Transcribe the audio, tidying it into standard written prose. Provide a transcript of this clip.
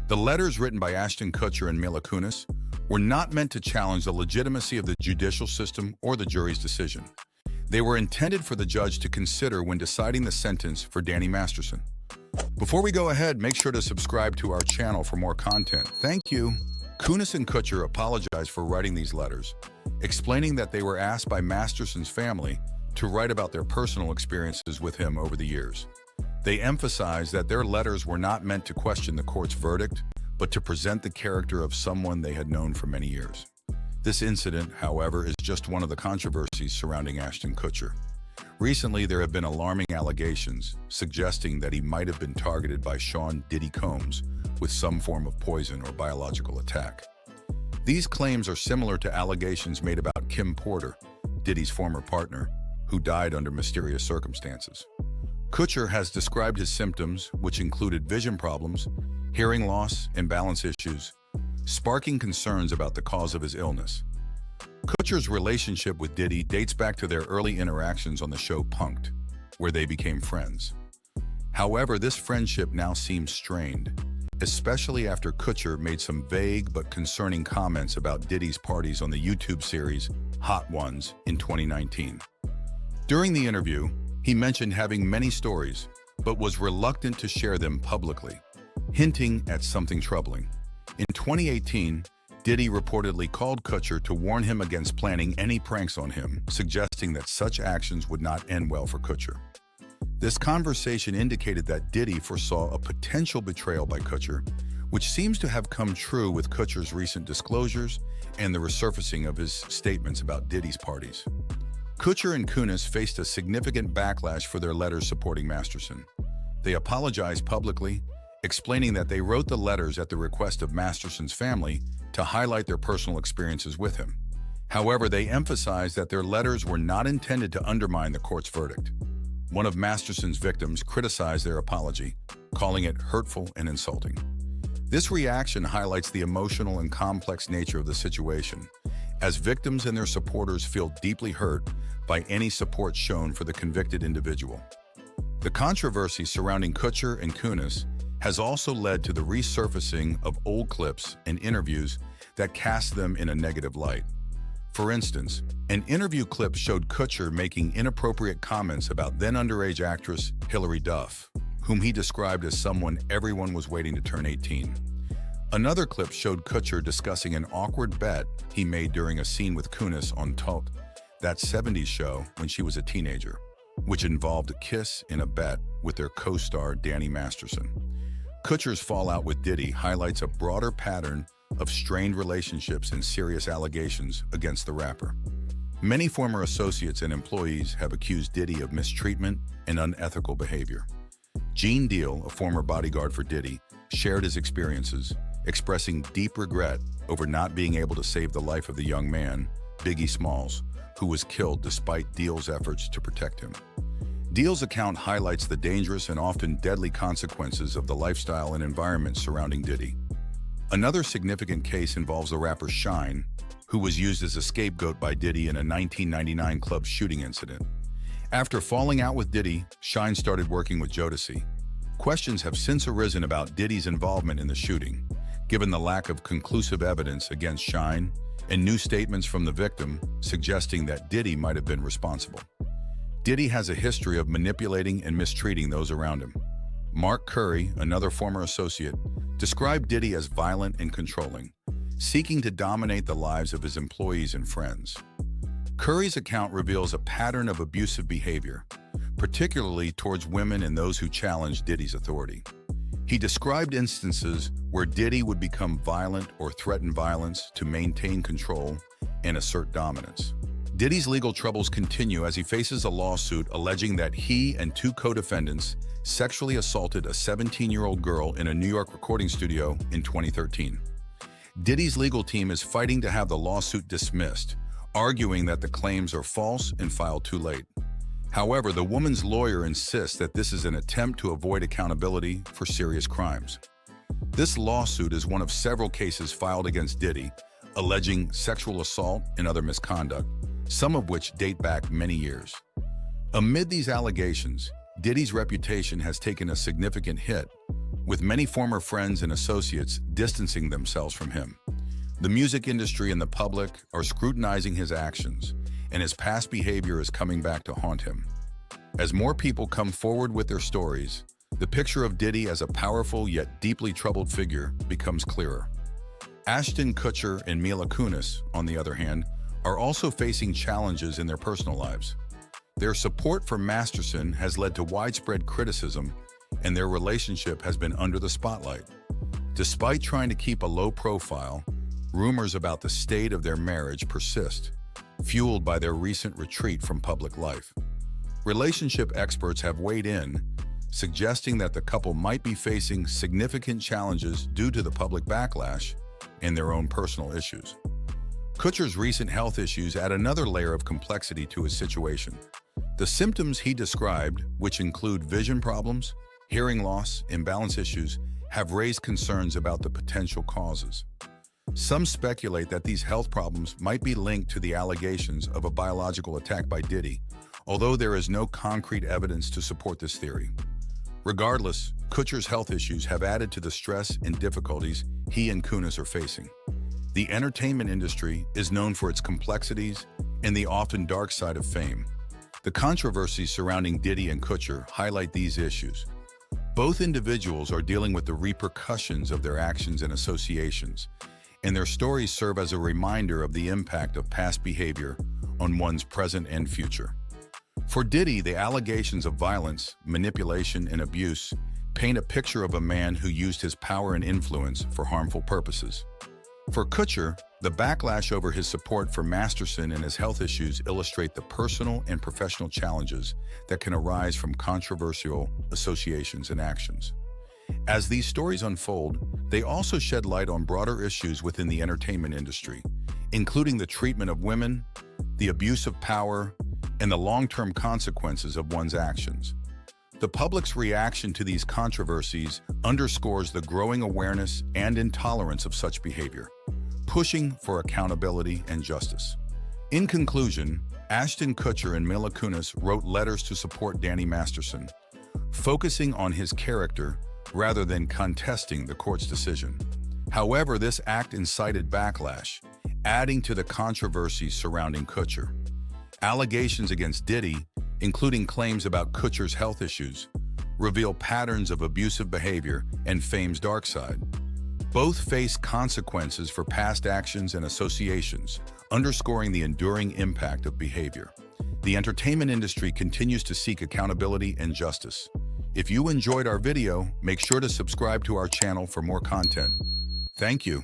The letters written by Ashton Kutcher and Mila Kunis were not meant to challenge the legitimacy of the judicial system or the jury's decision. They were intended for the judge to consider when deciding the sentence for Danny Masterson. Before we go ahead, make sure to subscribe to our channel for more content. Thank you. Kunis and Kutcher apologized for writing these letters, explaining that they were asked by Masterson's family to write about their personal experiences with him over the years. They emphasized that their letters were not meant to question the court's verdict, but to present the character of someone they had known for many years. This incident, however, is just one of the controversies surrounding Ashton Kutcher. Recently, there have been alarming allegations suggesting that he might have been targeted by Sean Diddy Combs with some form of poison or biological attack. These claims are similar to allegations made about Kim Porter, Diddy's former partner, who died under mysterious circumstances. Kutcher has described his symptoms, which included vision problems, hearing loss, and balance issues, sparking concerns about the cause of his illness. Kutcher's relationship with Diddy dates back to their early interactions on the show Punk'd, where they became friends. However, this friendship now seems strained, especially after Kutcher made some vague but concerning comments about Diddy's parties on the YouTube series Hot Ones in 2019. During the interview, he mentioned having many stories, but was reluctant to share them publicly, hinting at something troubling. In 2018, Diddy reportedly called Kutcher to warn him against planning any pranks on him, suggesting that such actions would not end well for Kutcher. This conversation indicated that Diddy foresaw a potential betrayal by Kutcher, which seems to have come true with Kutcher's recent disclosures and the resurfacing of his statements about Diddy's parties. Kutcher and Kunis faced a significant backlash for their letters supporting Masterson. They apologized publicly, explaining that they wrote the letters at the request of Masterson's family to highlight their personal experiences with him. However, they emphasized that their letters were not intended to undermine the court's verdict. One of Masterson's victims criticized their apology, calling it hurtful and insulting. This reaction highlights the emotional and complex nature of the situation, as victims and their supporters feel deeply hurt by any support shown for the convicted individual. The controversy surrounding Kutcher and Kunis has also led to the resurfacing of old clips and interviews that cast them in a negative light. For instance, an interview clip showed Kutcher making inappropriate comments about then underage actress Hilary Duff, whom he described as someone everyone was waiting to turn 18. Another clip showed Kutcher discussing an awkward bet he made during a scene with Kunis on Tot, that 70s show when she was a teenager, which involved a kiss and a bet with their co-star Danny Masterson. Kutcher's fallout with Diddy highlights a broader pattern of strained relationships and serious allegations against the rapper. Many former associates and employees have accused Diddy of mistreatment and unethical behavior. Gene Deal, a former bodyguard for Diddy, shared his experiences, expressing deep regret over not being able to save the life of the young man, Biggie Smalls, who was killed despite Deal's efforts to protect him. Deal's account highlights the dangerous and often deadly consequences of the lifestyle and environment surrounding Diddy. Another significant case involves the rapper Shine, who was used as a scapegoat by Diddy in a 1999 club shooting incident. After falling out with Diddy, Shine started working with Jodeci. Questions have since arisen about Diddy's involvement in the shooting, given the lack of conclusive evidence against Shine and new statements from the victim suggesting that Diddy might have been responsible. Diddy has a history of manipulating and mistreating those around him. Mark Curry, another former associate, described Diddy as violent and controlling, seeking to dominate the lives of his employees and friends. Curry's account reveals a pattern of abusive behavior, particularly towards women and those who challenged Diddy's authority. He described instances where Diddy would become violent or threaten violence to maintain control and assert dominance. Diddy's legal troubles continue as he faces a lawsuit alleging that he and two co-defendants sexually assaulted a 17-year-old girl in a New York recording studio in 2013. Diddy's legal team is fighting to have the lawsuit dismissed, arguing that the claims are false and filed too late. However, the woman's lawyer insists that this is an attempt to avoid accountability for serious crimes. This lawsuit is one of several cases filed against Diddy, alleging sexual assault and other misconduct, some of which date back many years. Amid these allegations, Diddy's reputation has taken a significant hit, with many former friends and associates distancing themselves from him. The music industry and the public are scrutinizing his actions, and his past behavior is coming back to haunt him. As more people come forward with their stories, the picture of Diddy as a powerful yet deeply troubled figure becomes clearer. Ashton Kutcher and Mila Kunis, on the other hand, are also facing challenges in their personal lives. Their support for Masterson has led to widespread criticism, and their relationship has been under the spotlight. Despite trying to keep a low profile, rumors about the state of their marriage persist, fueled by their recent retreat from public life. Relationship experts have weighed in, suggesting that the couple might be facing significant challenges due to the public backlash and their own personal issues. Kutcher's recent health issues add another layer of complexity to his situation. The symptoms he described, which include vision problems, hearing loss, and balance issues, have raised concerns about the potential causes. Some speculate that these health problems might be linked to the allegations of a biological attack by Diddy, although there is no concrete evidence to support this theory. Regardless, Kutcher's health issues have added to the stress and difficulties he and Kunis are facing. The entertainment industry is known for its complexities and the often dark side of fame. The controversies surrounding Diddy and Kutcher highlight these issues. Both individuals are dealing with the repercussions of their actions and associations, and their stories serve as a reminder of the impact of past behavior on one's present and future. For Diddy, the allegations of violence, manipulation, and abuse paint a picture of a man who used his power and influence for harmful purposes. For Kutcher, the backlash over his support for Masterson and his health issues illustrate the personal and professional challenges that can arise from controversial associations and actions. As these stories unfold, they also shed light on broader issues within the entertainment industry, including the treatment of women, the abuse of power, and the long-term consequences of one's actions. The public's reaction to these controversies underscores the growing awareness and intolerance of such behavior, pushing for accountability and justice. In conclusion, Ashton Kutcher and Mila Kunis wrote letters to support Danny Masterson, focusing on his character rather than contesting the court's decision. However, this act incited backlash, adding to the controversies surrounding Kutcher. Allegations against Diddy, including claims about Kutcher's health issues, reveal patterns of abusive behavior and fame's dark side. Both face consequences for past actions and associations, underscoring the enduring impact of behavior. The entertainment industry continues to seek accountability and justice. If you enjoyed our video, make sure to subscribe to our channel for more content. Thank you.